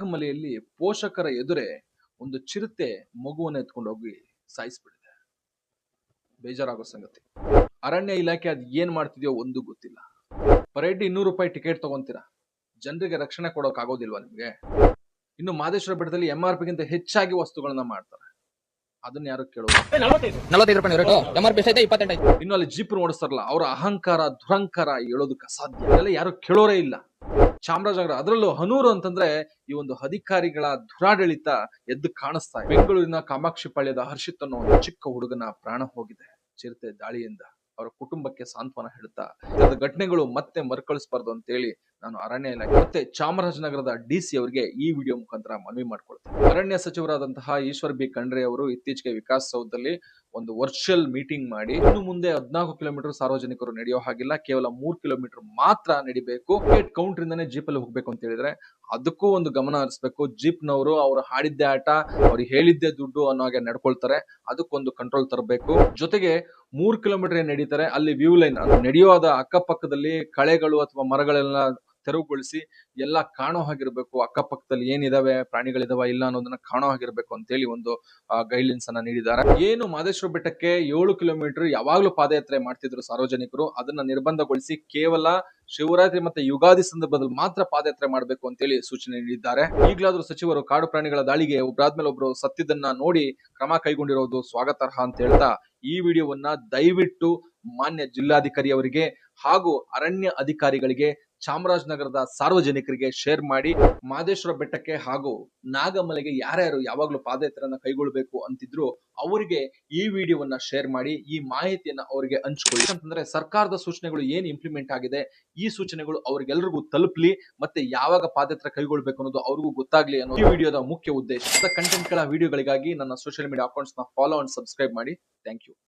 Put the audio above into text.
ನಾಗಮಲೆಯಲ್ಲಿ ಪೋಷಕರ ಎದುರೇ ಒಂದು ಚಿರತೆ ಮಗುವನ್ನು ಎತ್ಕೊಂಡು ಹೋಗಿ ಸಾಯಿಸ್ಬಿಟ್ಟಿದೆ. ಬೇಜಾರಾಗೋ ಸಂಗತಿ. ಅರಣ್ಯ ಇಲಾಖೆ ಅದ್ ಏನ್ ಮಾಡ್ತಿದ್ಯೋ ಒಂದು ಗೊತ್ತಿಲ್ಲ. ಪರೇಡ್ 200 ರೂಪಾಯಿ ಟಿಕೆಟ್ ತಗೊಂತೀರಾ, ಜನರಿಗೆ ರಕ್ಷಣೆ ಕೊಡೋಕ್ ಆಗೋದಿಲ್ವಾ ನಿಮ್ಗೆ? ಇನ್ನು ಮಾದೇಶ್ವರ ಬೆಟ್ಟದಲ್ಲಿ MRP ಗಿಂತ ಹೆಚ್ಚಾಗಿ ವಸ್ತುಗಳನ್ನ ಮಾಡ್ತಾರೆ, ಅದನ್ನ ಯಾರು ಕೇಳೋದು? 45 ರೂಪಾಯಿ ರೇಟು, MRP ಎಷ್ಟೈತೆ? 28. ಇನ್ನು ಅಲ್ಲಿ ಜೀಪ್ ಓಡಿಸ್ತಾರಲ್ಲ, ಅವರ ಅಹಂಕಾರ ದುರಂಕಾರ ಹೇಳೋದಕ್ಕೆ ಅಸಾಧ್ಯ. ಇದೆಲ್ಲ ಯಾರು ಕೇಳೋರೇ ಇಲ್ಲ. ಚಾಮರಾಜನಗರ, ಅದರಲ್ಲೂ ಹನೂರು ಅಂತಂದ್ರೆ ಈ ಒಂದು ಅಧಿಕಾರಿಗಳ ದುರಾಡಳಿತ ಎದ್ದು ಕಾಣಿಸ್ತಾ ಇದೆ. ಬೆಂಗಳೂರಿನ ಕಾಮಾಕ್ಷಿ ಪಾಳ್ಯದ ಹರ್ಷಿತ್ ಅನ್ನೋ ಒಂದು ಚಿಕ್ಕ ಹುಡುಗನ ಪ್ರಾಣ ಹೋಗಿದೆ ಚಿರತೆ ದಾಳಿಯಿಂದ. ಅವರ ಕುಟುಂಬಕ್ಕೆ ಸಾಂತ್ವನ ಹೇಳ್ತಾ ಇಂಥದ್ದು ಘಟನೆಗಳು ಮತ್ತೆ ಮರುಕಳಿಸಬಾರ್ದು ಅಂತ ಹೇಳಿ ನಾನು ಅರಣ್ಯ ಇಲಾಖೆ ಮತ್ತೆ ಚಾಮರಾಜನಗರದ DC ಅವರಿಗೆ ಈ ವಿಡಿಯೋ ಮುಖಾಂತರ ಮನವಿ ಮಾಡ್ಕೊಳ್ತೇನೆ. ಅರಣ್ಯ ಸಚಿವರಾದಂತಹ ಈಶ್ವರ್ ಬಿ ಖಂಡ್ರೆ ಅವರು ಇತ್ತೀಚೆಗೆ ವಿಕಾಸಸೌಧದಲ್ಲಿ ಒಂದು ವರ್ಚುವಲ್ ಮೀಟಿಂಗ್ ಮಾಡಿ ಇನ್ನು ಮುಂದೆ 14 ಕಿಲೋಮೀಟರ್ ಸಾರ್ವಜನಿಕರು ನಡೆಯೋ ಹಾಗಿಲ್ಲ, ಕೇವಲ 3 ಕಿಲೋಮೀಟರ್ ಮಾತ್ರ ನಡಿಬೇಕು, ಟಿಕೆಟ್ ಕೌಂಟರ್ ಇಂದಾನೆ ಜೀಪಲ್ಲಿ ಹೋಗ್ಬೇಕು ಅಂತ ಹೇಳಿದ್ರೆ ಅದಕ್ಕೂ ಒಂದು ಗಮನ ಹರಿಸಬೇಕು. ಜೀಪ್ ನವರು ಅವ್ರು ಹಾಡಿದ್ದೆ ಆಟ, ಅವ್ರು ಹೇಳಿದ್ದೆ ದುಡ್ಡು ಅನ್ನೋ ಹಾಗೆ ನಡ್ಕೊಳ್ತಾರೆ, ಅದಕ್ಕೊಂದು ಕಂಟ್ರೋಲ್ ತರಬೇಕು. ಜೊತೆಗೆ 3 ಕಿಲೋಮೀಟರ್ ಏನ್ ನಡೀತಾರೆ ಅಲ್ಲಿ ವ್ಯೂ ಲೈನ್ ನಡೆಯೋದ ಅಕ್ಕಪಕ್ಕದಲ್ಲಿ ಕಳೆಗಳು ಅಥವಾ ಮರಗಳೆಲ್ಲ ತೆರವುಗೊಳಿಸಿ ಎಲ್ಲ ಕಾಣೋ ಹಾಗಿರ್ಬೇಕು. ಅಕ್ಕಪಕ್ಕದಲ್ಲಿ ಏನಿದಾವೆ, ಪ್ರಾಣಿಗಳಿದಾವ ಇಲ್ಲ ಅನ್ನೋದನ್ನ ಕಾಣೋ ಹಾಗಿರ್ಬೇಕು ಅಂತ ಹೇಳಿ ಒಂದು ಗೈಡ್ಲೈನ್ಸ್ ಅನ್ನ ನೀಡಿದ್ದಾರೆ. ಏನು ಮಾದೇಶ್ವರ ಬೆಟ್ಟಕ್ಕೆ 7 ಕಿಲೋಮೀಟರ್ ಯಾವಾಗ್ಲೂ ಪಾದಯಾತ್ರೆ ಮಾಡ್ತಿದ್ರು ಸಾರ್ವಜನಿಕರು, ಅದನ್ನ ನಿರ್ಬಂಧಗೊಳಿಸಿ ಕೇವಲ ಶಿವರಾತ್ರಿ ಮತ್ತೆ ಯುಗಾದಿ ಸಂದರ್ಭದಲ್ಲಿ ಮಾತ್ರ ಪಾದಯಾತ್ರೆ ಮಾಡಬೇಕು ಅಂತ ಹೇಳಿ ಸೂಚನೆ ನೀಡಿದ್ದಾರೆ. ಈಗಲಾದ್ರೂ ಸಚಿವರು ಕಾಡು ಪ್ರಾಣಿಗಳ ದಾಳಿಗೆ ಒಬ್ಬರಾದ್ಮೇಲೆ ಒಬ್ರು ಸತ್ತಿದ್ದನ್ನ ನೋಡಿ ಕ್ರಮ ಕೈಗೊಂಡಿರೋದು ಸ್ವಾಗತಾರ್ಹ ಅಂತ ಹೇಳ್ತಾ ಈ ವಿಡಿಯೋವನ್ನ ದಯವಿಟ್ಟು ಮಾನ್ಯ ಜಿಲ್ಲಾಧಿಕಾರಿ ಅವರಿಗೆ ಹಾಗೂ ಅರಣ್ಯ ಅಧಿಕಾರಿಗಳಿಗೆ, ಚಾಮರಾಜನಗರದ ಸಾರ್ವಜನಿಕರಿಗೆ ಶೇರ್ ಮಾಡಿ. ಮಾದೇಶ್ವರ ಬೆಟ್ಟಕ್ಕೆ ಹಾಗೂ ನಾಗಮಲೆಗೆ ಯಾರ್ಯಾರು ಯಾವಾಗ್ಲೂ ಪಾದಯಾತ್ರೆಯನ್ನ ಕೈಗೊಳ್ಳಬೇಕು ಅಂತಿದ್ರು ಅವರಿಗೆ ಈ ವಿಡಿಯೋವನ್ನ ಶೇರ್ ಮಾಡಿ, ಈ ಮಾಹಿತಿಯನ್ನ ಅವರಿಗೆ ಹಂಚ್ಕೊಳ್ಳಿ. ಅಂತಂದ್ರೆ ಸರ್ಕಾರದ ಸೂಚನೆಗಳು ಏನ್ ಇಂಪ್ಲಿಮೆಂಟ್ ಆಗಿದೆ, ಈ ಸೂಚನೆಗಳು ಅವ್ರಿಗೆಲ್ರಿಗೂ ತಲುಪಲಿ, ಮತ್ತೆ ಯಾವಾಗ ಪಾದಯಾತ್ರೆ ಕೈಗೊಳ್ಳಬೇಕು ಅನ್ನೋದು ಅವ್ರಿಗೂ ಗೊತ್ತಾಗ್ಲಿ ಅನ್ನೋ ಈ ವಿಡಿಯೋದ ಮುಖ್ಯ ಉದ್ದೇಶ. ಕಂಟೆಂಟ್ ಗಳ ವಿಡಿಯೋಗಳಿಗಾಗಿ ನನ್ನ ಸೋಷಿಯಲ್ ಮೀಡಿಯಾ ಅಕೌಂಟ್ಸ್ ನ ಫಾಲೋ ಅಂಡ್ ಸಬ್ಸ್ಕ್ರೈಬ್ ಮಾಡಿ. Thank you.